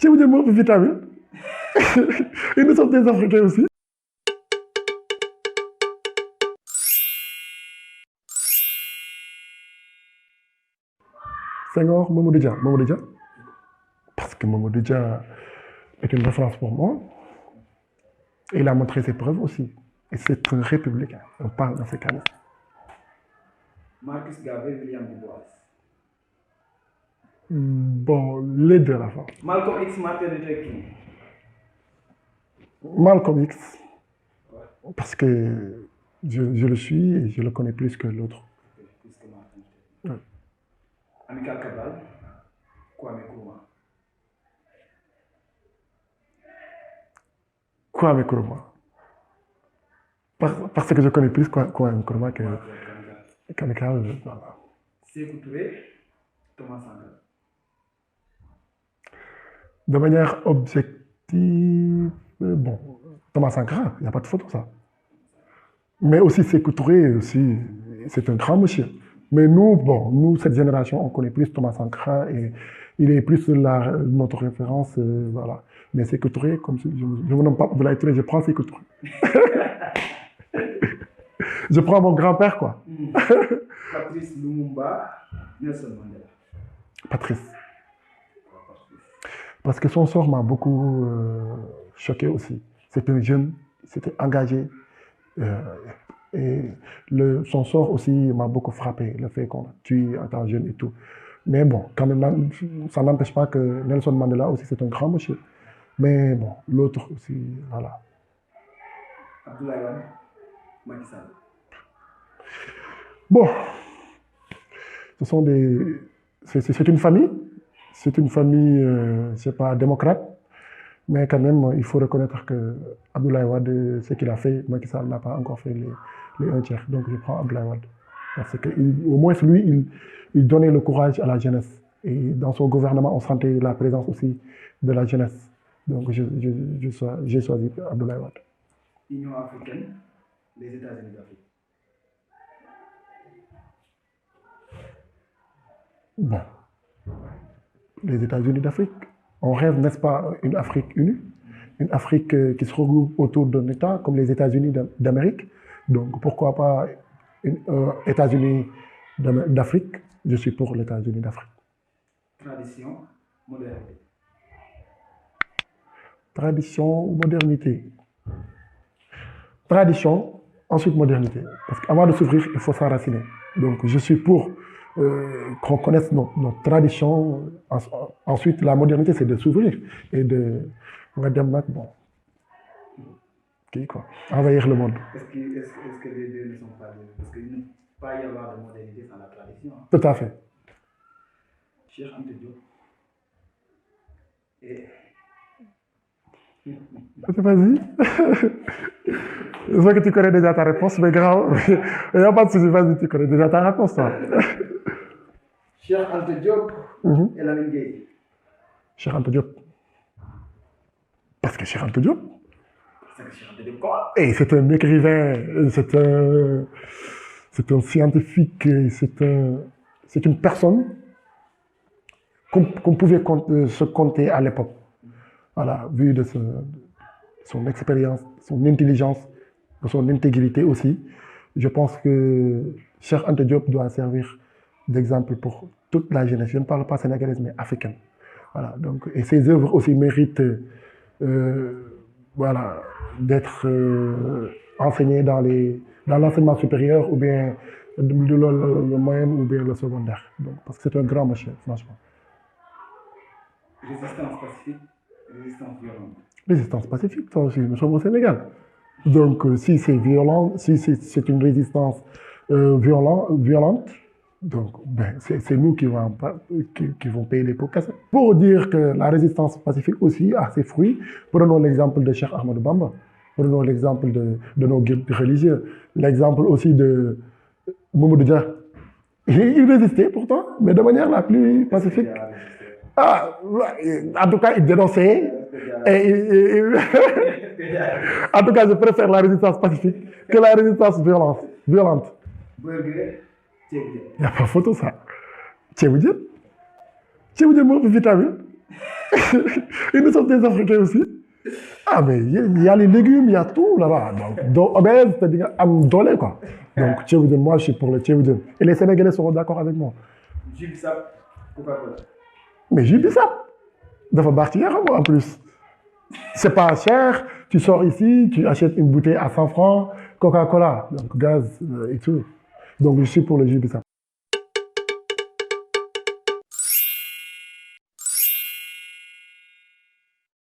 Tu veux dire moi vitamine. Et nous sommes des Africains aussi. Senghor, Mamadou Dia. Mamadou Dia. Parce que Mamadou Dia est une référence pour moi. Et il a montré ses preuves aussi. Et c'est un républicain. On parle dans ces cas-là. Marcus Garvey, William Du Bois. Bon, les deux à la fin. Malcolm X, Martin Luther King. Malcolm X. Parce que je le suis et je le connais plus que l'autre. Plus que Martin Luther King. Amical Cabral, Kwame Nkrumah. Kwame Nkrumah. Parce que je connais plus Kwame Nkrumah que Amical. Voilà. Sékou Touré, Thomas Sankara. De manière objective, bon, Thomas Sankara, il n'y a pas de photo ça. Mais aussi Sékou Touré, aussi, c'est un grand monsieur. Mais nous, cette génération, on connaît plus Thomas Sankara et il est plus notre référence, voilà. Mais Sékou Touré, comme je ne me nomme pas Abdoulaye Touré, je prends Sékou Touré. Je prends mon grand-père, quoi. Patrice Lumumba, Nelson Mandela. Patrice. Parce que son sort m'a beaucoup choqué aussi. C'est un jeune, c'était engagé. Et son sort aussi m'a beaucoup frappé, le fait qu'on tue en tant jeune et tout. Mais bon, quand même, ça n'empêche pas que Nelson Mandela aussi, c'est un grand monsieur. Mais bon, l'autre aussi, voilà. Abdoulaye Wade, Macky Sall. Bon, c'est une famille. C'est une famille, je sais pas, démocrate. Mais quand même, il faut reconnaître que Abdoulaye Wade, ce qu'il a fait, Macky Sall n'a pas encore fait les un tiers. Donc je prends Abdoulaye Wade. Parce qu'au moins, lui, il donnait le courage à la jeunesse. Et dans son gouvernement, on sentait la présence aussi de la jeunesse. Donc j'ai choisi Abdoulaye Wade. Union africaine, les États-Unis d'Afrique. Bon. Les États-Unis d'Afrique. On rêve, n'est-ce pas, une Afrique unie, une Afrique qui se regroupe autour d'un État comme les États-Unis d'Amérique. Donc pourquoi pas États-Unis d'Afrique? Je suis pour les États-Unis d'Afrique. Tradition, modernité. Tradition ou modernité? Tradition, ensuite modernité. Parce qu'avant de s'ouvrir, il faut s'enraciner. Donc je suis pour qu'on connaisse notre tradition. Ensuite, la modernité, c'est de s'ouvrir et de, on va dire, bon, envahir le monde. Est-ce que les deux ne sont pas liés? Parce qu'il ne peut pas y avoir de modernité sans la tradition. Tout à fait. Cheikh Anta Diop. Et... Vas-y. Je vois que tu connais déjà ta réponse, mais grave. Il n'y a pas de souci, vas-y, tu connais déjà ta réponse, toi. Cheikh Anta Diop et Lamine Gueye. Cheikh Anta Diop. Parce que Cheikh Anta Diop. Parce que Cheikh Anta Diop quoi? Et c'est un écrivain, c'est un scientifique, c'est une personne qu'on pouvait se compter à l'époque. Voilà, vu de son expérience, son intelligence, de son intégrité aussi. Je pense que Cheikh Anta Diop doit servir d'exemple pour toute la jeunesse. Je ne parle pas sénégalaise, mais africaine. Voilà, donc, et ses œuvres aussi méritent voilà, d'être enseignées dans l'enseignement supérieur ou bien le moyen ou bien le secondaire. Donc, parce que c'est un grand monsieur, franchement. Résistance pacifique, résistance violente. Résistance pacifique, nous sommes au Sénégal. Donc, si c'est violent, si c'est une résistance violente, donc c'est nous qui vont payer les pots cassés. Pour dire que la résistance pacifique aussi a ses fruits, prenons l'exemple de Cheikh Ahmadou Bamba, prenons l'exemple de nos guides religieux, l'exemple aussi de Mamadou Dia. Il résistait pourtant, mais de manière la plus pacifique. Ah, en tout cas, il dénonçait. En tout cas, je préfère la résistance pacifique que la résistance violente. Burger, il n'y a pas photo ça. Tchéboudien, moi, vitamine. Et nous sommes des Africains aussi. Ah, mais il y a les légumes, il y a tout là-bas. Donc obèse, c'est-à-dire am dolé, quoi. Donc, Tchéoudin, moi, je suis pour le Tchéoudin. Et les Sénégalais seront d'accord avec moi. Jus bissap, Coca-Cola. Mais j'ai dit ça. Dafa baax ci yaram en plus. C'est pas cher. Tu sors ici, tu achètes une bouteille à 100 francs, Coca-Cola, donc gaz et tout. Donc, je suis pour le jus bissap.